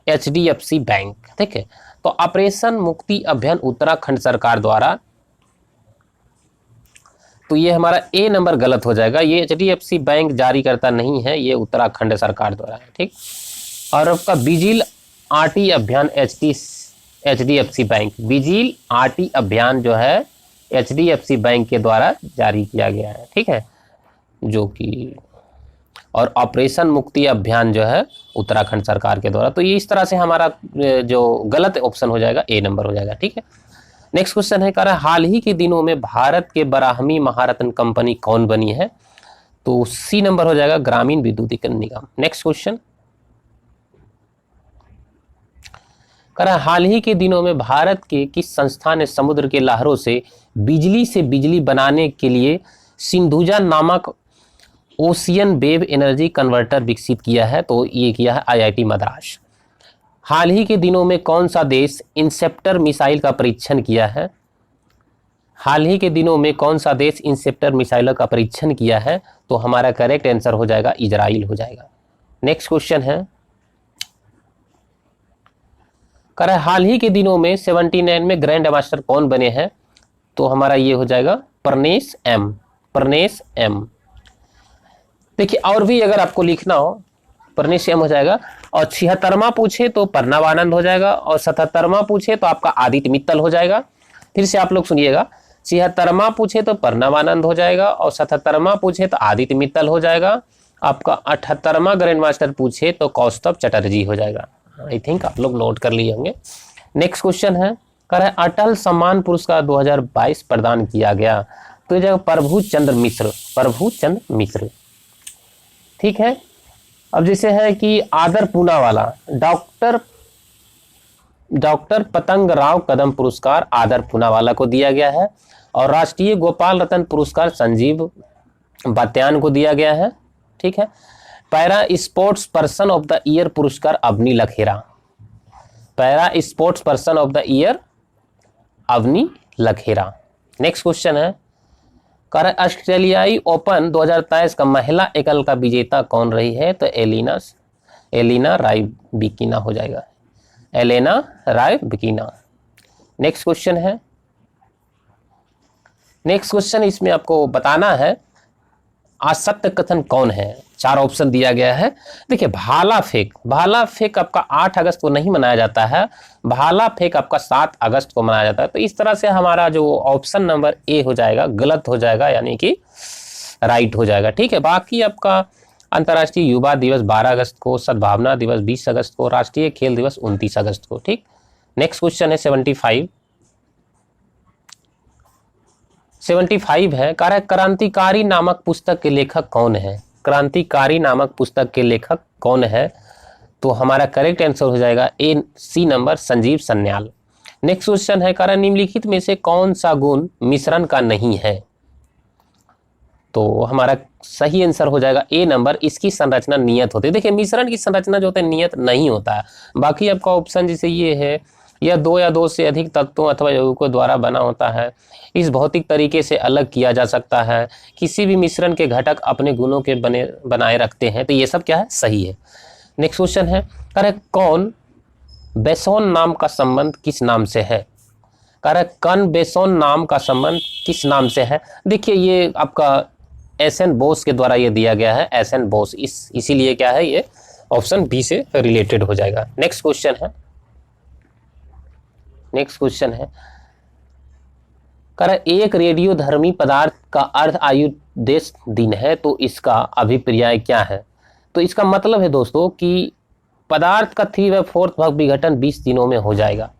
HDFC बैंक। ठीक है, तो ऑपरेशन मुक्ति अभियान उत्तराखंड सरकार द्वारा, तो ये हमारा ए नंबर गलत हो जाएगा। ये HDFC बैंक जारी करता नहीं है, ये उत्तराखंड सरकार द्वारा है। ठीक, और आपका बिजिल आरटी अभियान HDFC बैंक, बिजिल आरटी अभियान जो है HDFC बैंक के द्वारा जारी किया गया है। ठीक है, जो कि और ऑपरेशन मुक्ति अभियान जो है उत्तराखंड सरकार के द्वारा। तो ये इस तरह से हमारा जो गलत ऑप्शन हो जाएगा ए नंबर हो जाएगा। ठीक है, नेक्स्ट क्वेश्चन है, कह रहा है हाल ही के दिनों में भारत के बराहमी महारत्न कंपनी कौन बनी है? तो सी नंबर हो जाएगा ग्रामीण विद्युतीकरण निगम। नेक्स्ट क्वेश्चन, कह रहा है हाल ही के दिनों में भारत के किस संस्था ने समुद्र के लहरों से बिजली बनाने के लिए सिंधुजा नामक ओशियन वेव एनर्जी कन्वर्टर विकसित किया है? तो ये किया है IIT मद्रास। हाल ही के दिनों में कौन सा देश इंसेप्टर मिसाइल का परीक्षण किया है? हाल ही के दिनों में कौन सा देश इंसेप्टर मिसाइल का परीक्षण किया है? तो हमारा करेक्ट आंसर हो जाएगा इजराइल हो जाएगा। नेक्स्ट क्वेश्चन है, कह रहा है हाल ही के दिनों में 79 में ग्रैंड मास्टर कौन बने हैं? तो हमारा ये हो जाएगा प्रनेश एम, प्रनेश एम। देखिए और भी अगर आपको लिखना हो प्रनेश एम हो जाएगा। और 76वां पूछे तो प्रणव आनंद हो जाएगा। और 77वां पूछे तो आपका आदित्य मित्तल हो जाएगा। फिर से आप लोग सुनिएगा, 76वां पूछे तो प्रणव आनंद हो जाएगा और 77वां पूछे तो आदित्य मित्तल हो जाएगा। आपका 78वां ग्रैंड मास्टर पूछे तो कौस्तभ चटर्जी हो जाएगा। आई थिंक आप लोग नोट कर लिए होंगे। नेक्स्ट क्वेश्चन है, कह रहा है अटल सम्मान पुरस्कार 2022 प्रदान किया गया? तो ये प्रभु चंद्र मिश्र, प्रभु चंद्र मिश्र। ठीक है, अब जैसे है कि आदर पूनावाला डॉक्टर पतंग राव कदम पुरस्कार आदर पूनावाला को दिया गया है। और राष्ट्रीय गोपाल रत्न पुरस्कार संजीव बात्यान को दिया गया है। ठीक है, para sports person of the year पुरस्कार Avani Lakhera, para sports person of the year Avani Lakhera. Next question है, ऑस्ट्रेलियाई ओपन 2023 का महिला एकल का विजेता कौन रही है? तो एलिना रायबिकिना हो जाएगा, एलेना रायबिकिना। नेक्स्ट क्वेश्चन है, नेक्स्ट क्वेश्चन इसमें आपको बताना है असत्य कथन कौन है। 4 ऑप्शन दिया गया है। देखिए भाला फेंक, भाला फेंक आपका 8 अगस्त को नहीं मनाया जाता है, भाला फेंक आपका 7 अगस्त को मनाया जाता है। तो इस तरह से हमारा जो ऑप्शन नंबर ए हो जाएगा गलत हो जाएगा, यानी कि राइट हो जाएगा। ठीक है, बाकी आपका अंतर्राष्ट्रीय युवा दिवस 12 अगस्त को, सद्भावना दिवस 20 अगस्त को, राष्ट्रीय खेल दिवस 29 अगस्त को। ठीक, नेक्स्ट क्वेश्चन है 75 है। क्रांतिकारी नामक पुस्तक के लेखक कौन है? क्रांतिकारी नामक पुस्तक के लेखक कौन है? तो हमारा करेक्ट आंसर हो जाएगा A, C number, Sanjeev Sanyal. Next question है, निम्नलिखित में से कौन सा गुण मिश्रण का नहीं है? तो हमारा सही आंसर हो जाएगा ए नंबर, इसकी संरचना नियत होती है। देखिए मिश्रण की संरचना जो होता है नियत नहीं होता है। बाकी आपका ऑप्शन जैसे ये है, यह 2 या 2 से अधिक तत्वों अथवा यौगिकों द्वारा बना होता है, इस भौतिक तरीके से अलग किया जा सकता है, किसी भी मिश्रण के घटक अपने गुणों के बनाए रखते हैं। तो ये सब क्या है? सही है। नेक्स्ट क्वेश्चन है, कौन बेसोन नाम का संबंध किस नाम से है? कन बेसोन नाम का संबंध किस नाम से है? देखिए ये आपका एसएन बोस के द्वारा ये दिया गया है, एसएन बोस, इसीलिए क्या है ये ऑप्शन बी से रिलेटेड हो जाएगा। नेक्स्ट क्वेश्चन है, नेक्स्ट क्वेश्चन है, एक रेडियोधर्मी पदार्थ का अर्ध आयुर्देश दिन है, तो इसका अभिप्राय क्या है? तो इसका मतलब है दोस्तों कि पदार्थ का 3/4 भाग विघटन 20 दिनों में हो जाएगा।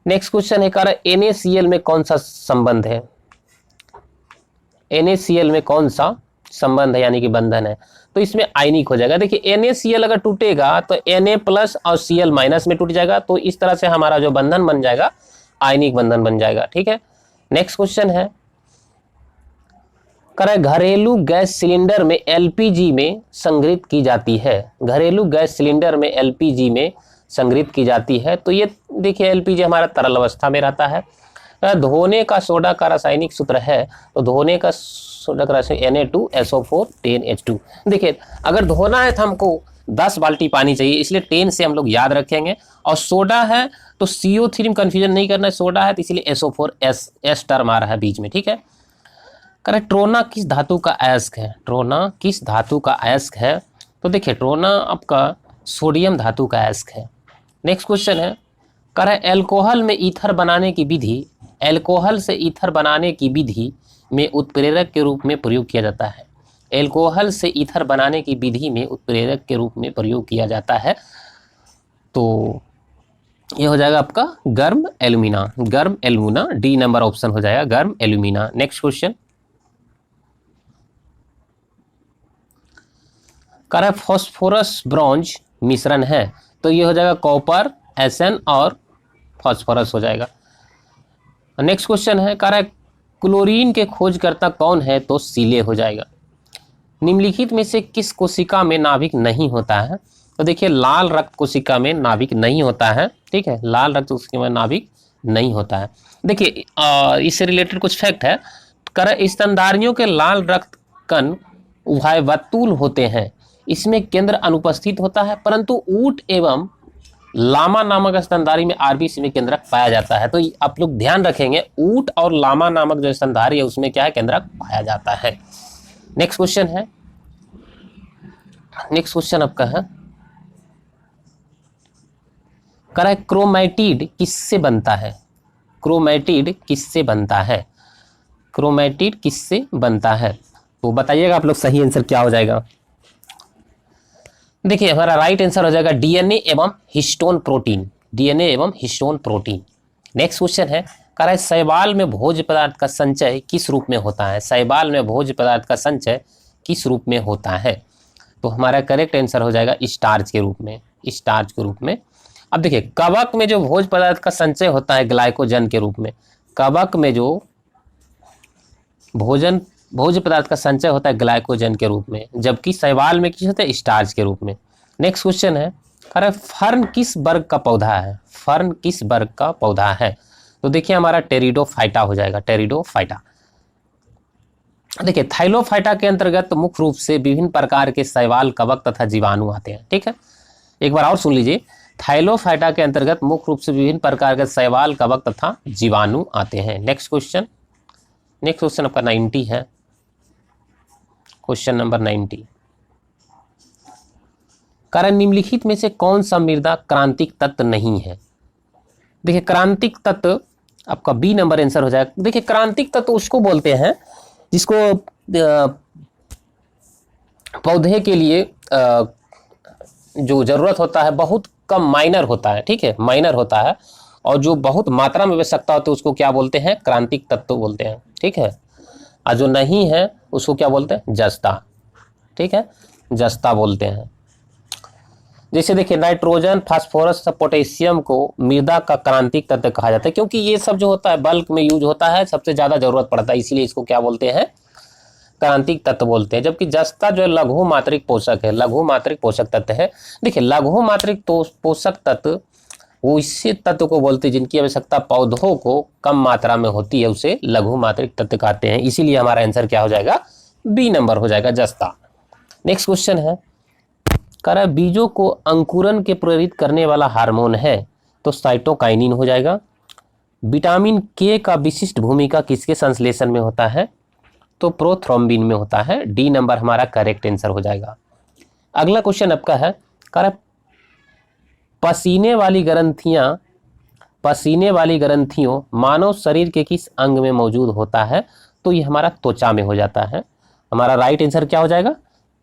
नेक्स्ट क्वेश्चन है, NaCl में कौन सा संबंध है? NaCl में कौन सा संबंध है, यानी कि बंधन है? तो इसमें आयनिक हो जाएगा। देखिए NaCl अगर टूटेगा तो Na+ और Cl- में टूट जाएगा, तो इस तरह से हमारा जो बंधन बन जाएगा आयनिक बंधन बन जाएगा। ठीक है, नेक्स्ट क्वेश्चन है, घरेलू गैस सिलेंडर में LPG में संग्रहित की जाती है, घरेलू गैस सिलेंडर में LPG में संग्रहित की जाती है। तो ये देखिए LPG हमारा तरल अवस्था में रहता है। धोने का सोडा का रासायनिक सूत्र है, तो धोने का सोडा का रासायनिक Na2SO4 10H2। देखिए अगर धोना है तो हमको 10 बाल्टी पानी चाहिए, इसलिए 10 से हम लोग याद रखेंगे। और सोडा है तो CO3 में कंफ्यूजन नहीं करना है, सोडा है तो इसलिए SO4 S टर्म आ रहा है बीच में। ठीक है, ट्रोना किस धातु का अयस्क है? ट्रोना किस धातु का अयस्क है? तो देखिए ट्रोना आपका सोडियम धातु का अयस्क है। नेक्स्ट क्वेश्चन है, एल्कोहल में ईथर बनाने की विधि, एल्कोहल से ईथर बनाने की विधि में उत्प्रेरक के रूप में प्रयोग किया जाता है। एल्कोहल से ईथर बनाने की विधि में उत्प्रेरक के रूप में प्रयोग किया जाता है। तो ये हो जाएगा आपका गर्म एल्यूमिना, गर्म एल्यूमिना, डी नंबर ऑप्शन हो जाएगा गर्म alumina. Next question, phosphorus bronze मिश्रण है, तो ये हो जाएगा कॉपर, Sn और फॉस्फोरस हो जाएगा। नेक्स्ट क्वेश्चन है, क्लोरीन के खोजकर्ता कौन है? तो सीले हो जाएगा। निम्नलिखित में से किस कोशिका में नाभिक नहीं होता है? तो देखिए लाल रक्त कोशिका में नाभिक नहीं होता है। ठीक है, लाल रक्त कोशिका में नाभिक नहीं होता है। देखिए इससे रिलेटेड कुछ फैक्ट है, स्तनधारियों के लाल रक्त कण उभयवर्तुल होते हैं, इसमें केंद्र अनुपस्थित होता है, परंतु ऊंट एवं लामा नामक स्तनधारी में RBC में केंद्रक पाया जाता है। तो आप लोग ध्यान रखेंगे, ऊंट और लामा नामक जो स्तनधारी है उसमें क्या है? केंद्रक पाया जाता है। नेक्स्ट क्वेश्चन है, नेक्स्ट क्वेश्चन आपका है, क्रोमैटिड किससे बनता है? क्रोमैटिड किससे बनता है? क्रोमैटिड किससे बनता है? तो बताइएगा आप लोग सही आंसर क्या हो जाएगा। देखिए हमारा राइट आंसर हो जाएगा DNA एवं हिस्टोन प्रोटीन, DNA एवं हिस्टोन प्रोटीन। नेक्स्ट क्वेश्चन है, शैवाल में भोज्य पदार्थ का संचय किस रूप में होता है? शैवाल में भोज्य पदार्थ का संचय किस रूप में होता है? तो हमारा करेक्ट आंसर हो जाएगा स्टार्च के रूप में, स्टार्च के रूप में। अब देखिए कवक में जो भोज्य पदार्थ का संचय होता है ग्लाइकोजन के रूप में, कवक में जो भोज्य पदार्थ का संचय होता है ग्लाइकोजन के रूप में, जबकि शैवाल में किस होता है? स्टार्च के रूप में। नेक्स्ट क्वेश्चन है, फर्न किस वर्ग का पौधा है? फर्न किस वर्ग का पौधा है? तो देखिए हमारा टेरिडोफाइटा हो जाएगा, टेरिडोफाइटा। देखिए थाइलोफाइटा के अंतर्गत मुख्य रूप से विभिन्न प्रकार के शैवाल, कवक तथा जीवाणु आते हैं। ठीक है, एक बार और सुन लीजिए, थाइलोफाइटा के अंतर्गत मुख्य रूप से विभिन्न प्रकार के शैवाल, कवक तथा जीवाणु आते हैं। नेक्स्ट क्वेश्चन आपका 90 है। क्वेश्चन नंबर 90, कारण निम्नलिखित में से कौन सा मृदा क्रांतिक तत्व नहीं है? देखिए क्रांतिक तत्व आपका बी नंबर आंसर हो जाएगा। देखिए क्रांतिक तत्व उसको बोलते हैं जिसको पौधे के लिए जो जरूरत होता है बहुत कम, माइनर होता है, ठीक है, माइनर होता है, और जो बहुत मात्रा में आवश्यकता होती है उसको क्या बोलते हैं? क्रांतिक तत्व बोलते हैं, ठीक है। और जो नहीं है उसको क्या बोलते हैं? जस्ता, ठीक है, जस्ता बोलते हैं। जैसे देखिए नाइट्रोजन, फास्फोरस, पोटेशियम को मृदा का क्रांतिक तत्व कहा जाता है, क्योंकि ये सब जो होता है बल्क में यूज होता है, सबसे ज्यादा जरूरत पड़ता है, इसीलिए इसको क्या बोलते हैं? क्रांतिक तत्व बोलते हैं। जबकि जस्ता जो है लघु मात्रिक पोषक है, लघु मात्रिक पोषक तत्व है। देखिए लघु मात्रिक पोषक तत्व वो इसी तत्व को बोलते हैं जिनकी आवश्यकता पौधों को कम मात्रा में होती है, उसे लघु मात्रिक तत्व कहते हैं। इसीलिए हमारा आंसर क्या हो जाएगा? बी नंबर हो जाएगा, जस्ता। नेक्स्ट क्वेश्चन है, कह बीजों को अंकुरन के प्रेरित करने वाला हार्मोन है, तो साइटोकाइनिन हो जाएगा। विटामिन के का विशिष्ट भूमिका किसके संश्लेषण में होता है? तो प्रोथ्रोम्बिन में होता है। डी नंबर हमारा करेक्ट आंसर हो जाएगा। अगला क्वेश्चन आपका है, कह पसीने वाली ग्रंथियों मानव शरीर के किस अंग में मौजूद होता है? तो ये हमारा त्वचा में हो जाता है। हमारा राइट आंसर क्या हो जाएगा?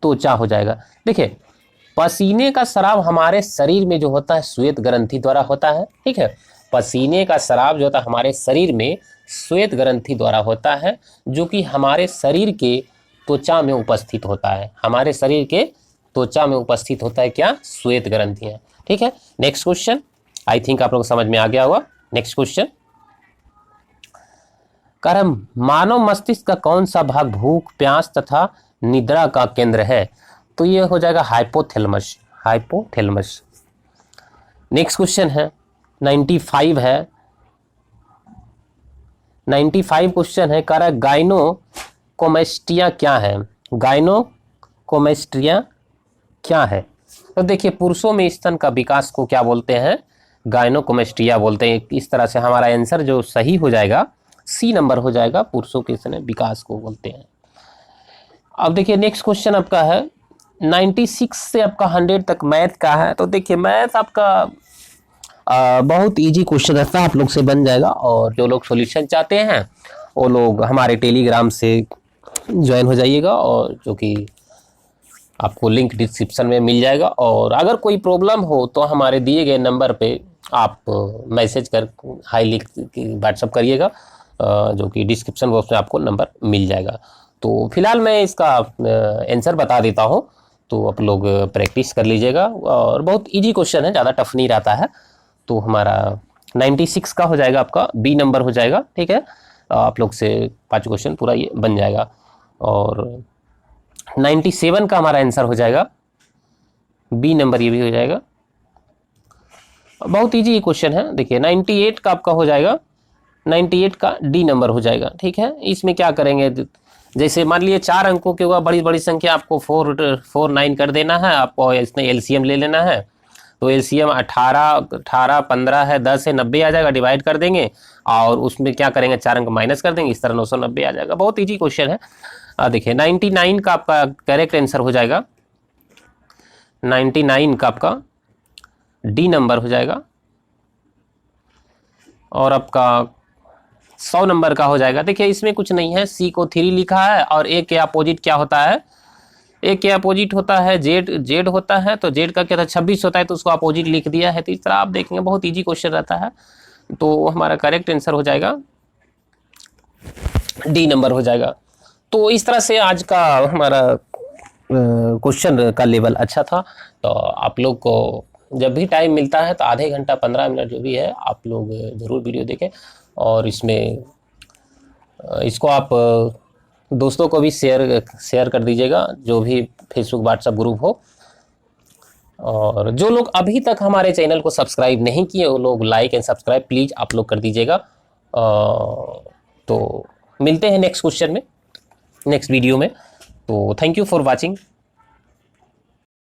त्वचा हो जाएगा। देखिए पसीने का स्राव हमारे शरीर में जो होता है श्वेत ग्रंथि द्वारा होता है, ठीक है। पसीने का स्राव जो होता है हमारे शरीर में श्वेत ग्रंथि द्वारा होता है, जो कि हमारे शरीर के त्वचा में उपस्थित होता है। हमारे शरीर के त्वचा में उपस्थित होता है क्या? श्वेत ग्रंथियां, ठीक है। नेक्स्ट क्वेश्चन, आई थिंक आप लोग समझ में आ गया होगा। नेक्स्ट क्वेश्चन, कर्म मानव मस्तिष्क का कौन सा भाग भूख, प्यास तथा निद्रा का केंद्र है? तो ये हो जाएगा हाइपोथैलेमस, हाइपोथैलेमस। नेक्स्ट क्वेश्चन है 95 है, 95 क्वेश्चन है, कह रहा है गाइनोकोमेस्टिया क्या है? गाइनोकोमेस्टिया क्या है? तो देखिए पुरुषों में स्तन का विकास को क्या बोलते हैं? गाइनोकोमेस्टिया बोलते हैं। इस तरह से हमारा आंसर जो सही हो जाएगा सी नंबर हो जाएगा, पुरुषों के स्तन विकास को बोलते हैं। अब देखिए नेक्स्ट क्वेश्चन आपका है 96 से आपका 100 तक मैथ का है। तो देखिए मैथ आपका बहुत इजी क्वेश्चन रहता है, आप लोग से बन जाएगा। और जो लोग सॉल्यूशन चाहते हैं वो लोग हमारे टेलीग्राम से ज्वाइन हो जाइएगा, और जो कि आपको लिंक डिस्क्रिप्शन में मिल जाएगा। और अगर कोई प्रॉब्लम हो तो हमारे दिए गए नंबर पे आप मैसेज कर हाई लिख व्हाट्सअप करिएगा, जो कि डिस्क्रिप्शन बॉक्स में आपको नंबर मिल जाएगा। तो फिलहाल मैं इसका आंसर बता देता हूँ, तो आप लोग प्रैक्टिस कर लीजिएगा। और बहुत इजी क्वेश्चन है, ज़्यादा टफ नहीं रहता है। तो हमारा 96 का हो जाएगा, आपका बी नंबर हो जाएगा, ठीक है। आप लोग से 5 क्वेश्चन पूरा ये बन जाएगा। और 97 का हमारा आंसर हो जाएगा बी नंबर, ये भी हो जाएगा। बहुत इजी क्वेश्चन है। देखिए 98 का आपका हो जाएगा, 98 का डी नंबर हो जाएगा, ठीक है। इसमें क्या करेंगे, जैसे मान लिए 4 अंकों के होगा, बड़ी बड़ी संख्या आपको 4 9 कर देना है, आपको इसमें एलसीएम ले लेना है। तो एलसीएम 18 15 है, 10 है, 90 आ जाएगा, डिवाइड कर देंगे और उसमें क्या करेंगे 4 अंक माइनस कर देंगे, इस तरह 990 आ जाएगा। बहुत इजी क्वेश्चन है। देखिए 99 का आपका करेक्ट आंसर हो जाएगा, 99 का आपका डी नंबर हो जाएगा। और आपका 100 नंबर का हो जाएगा। देखिए इसमें कुछ नहीं है, सी को 3 लिखा है, और ए के अपोजिट क्या होता है? ए के अपोजिट होता है जेड होता है। तो जेड का क्या था? 26 होता है, तो उसको अपोजिट लिख दिया है। तो इस तरह आप देखेंगे बहुत इजी क्वेश्चन रहता है। तो हमारा करेक्ट आंसर हो जाएगा डी नंबर हो जाएगा। तो इस तरह से आज का हमारा क्वेश्चन का लेवल अच्छा था। तो आप लोग को जब भी टाइम मिलता है तो आधे घंटा 15 मिनट जो भी है आप लोग ज़रूर वीडियो देखें, और इसमें इसको आप दोस्तों को भी शेयर कर दीजिएगा, जो भी फेसबुक व्हाट्सएप ग्रुप हो। और जो लोग अभी तक हमारे चैनल को सब्सक्राइब नहीं किए वो लोग लाइक एंड सब्सक्राइब प्लीज़ आप लोग कर दीजिएगा। तो मिलते हैं नेक्स्ट क्वेश्चन में, नेक्स्ट वीडियो में। तो थैंक यू फॉर वॉचिंग।